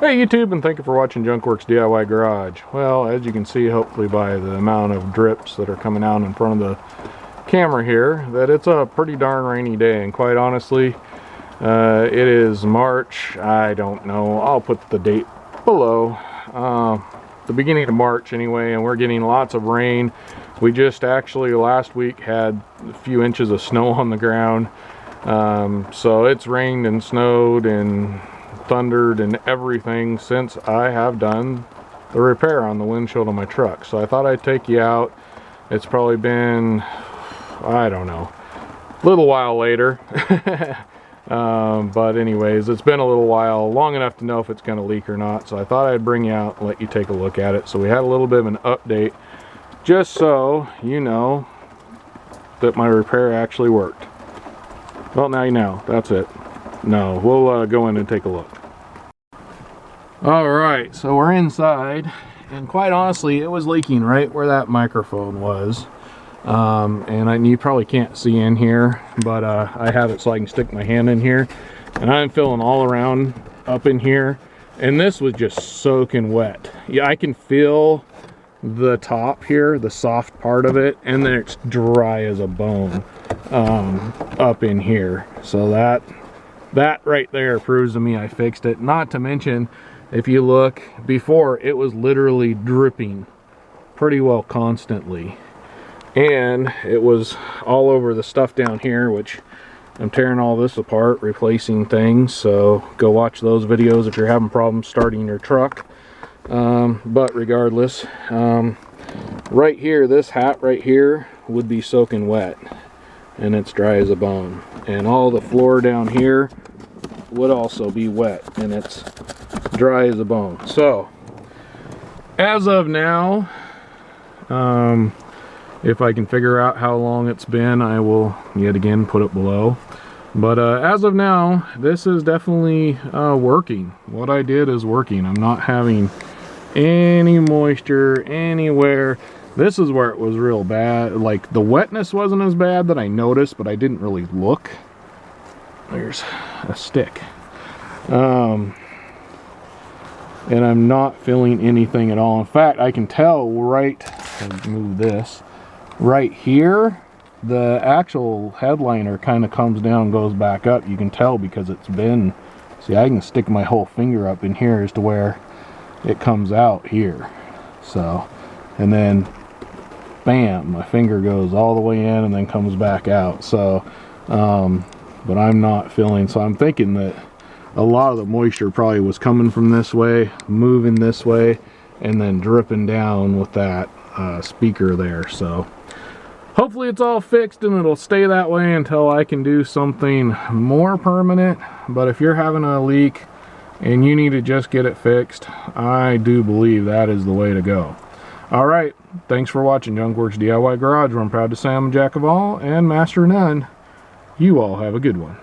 Hey YouTube, and thank you for watching Junkworks DIY Garage. Well, as you can see, hopefully by the amount of drips that are coming out in front of the camera here, that it's a pretty darn rainy day. And quite honestly, it is March. I don't know. I'll put the date below. The beginning of March anyway, and we're getting lots of rain. We just actually last week had a few inches of snow on the ground. So it's rained and snowed and thundered and everything since I have done the repair on the windshield of my truck. So I thought I'd take you out. It's probably been, I don't know, a little while later. But anyways, it's been a little while, long enough to know if it's going to leak or not. So I thought I'd bring you out and let you take a look at it. So we had a little bit of an update, just so you know that my repair actually worked. Well, now you know. That's it. No, we'll go in and take a look. Alright, so we're inside, and quite honestly, it was leaking right where that microphone was. And you probably can't see in here, but I have it so I can stick my hand in here. And I'm feeling all around up in here, and this was just soaking wet. Yeah, I can feel the top here, the soft part of it, and then it's dry as a bone up in here. So that right there proves to me I fixed it. Not to mention, if you look, before it was literally dripping pretty well constantly, and it was all over the stuff down here, which I'm tearing all this apart, replacing things. So go watch those videos if you're having problems starting your truck. But regardless, right here, this hat right here would be soaking wet, and it's dry as a bone. And all the floor down here would also be wet, and it's dry as a bone. So as of now, if I can figure out how long it's been, I will yet again put it below. But as of now, this is definitely working. What I did is working. I'm not having any moisture anywhere. This is where it was real bad. Like, the wetness wasn't as bad that I noticed, but I didn't really look. There's a stick. And I'm not feeling anything at all. In fact, I can tell right, I'll move this, right here, the actual headliner kind of comes down and goes back up. You can tell because it's been, see, I can stick my whole finger up in here as to where it comes out here. So, and then bam, my finger goes all the way in and then comes back out. So, but I'm not feeling, so I'm thinking that a lot of the moisture probably was coming from this way, moving this way, and then dripping down with that speaker there. So hopefully it's all fixed and it'll stay that way until I can do something more permanent. But if you're having a leak and you need to just get it fixed, I do believe that is the way to go. Alright, thanks for watching Junkworks DIY Garage, where I'm proud to say I'm a jack of all and master of none. You all have a good one.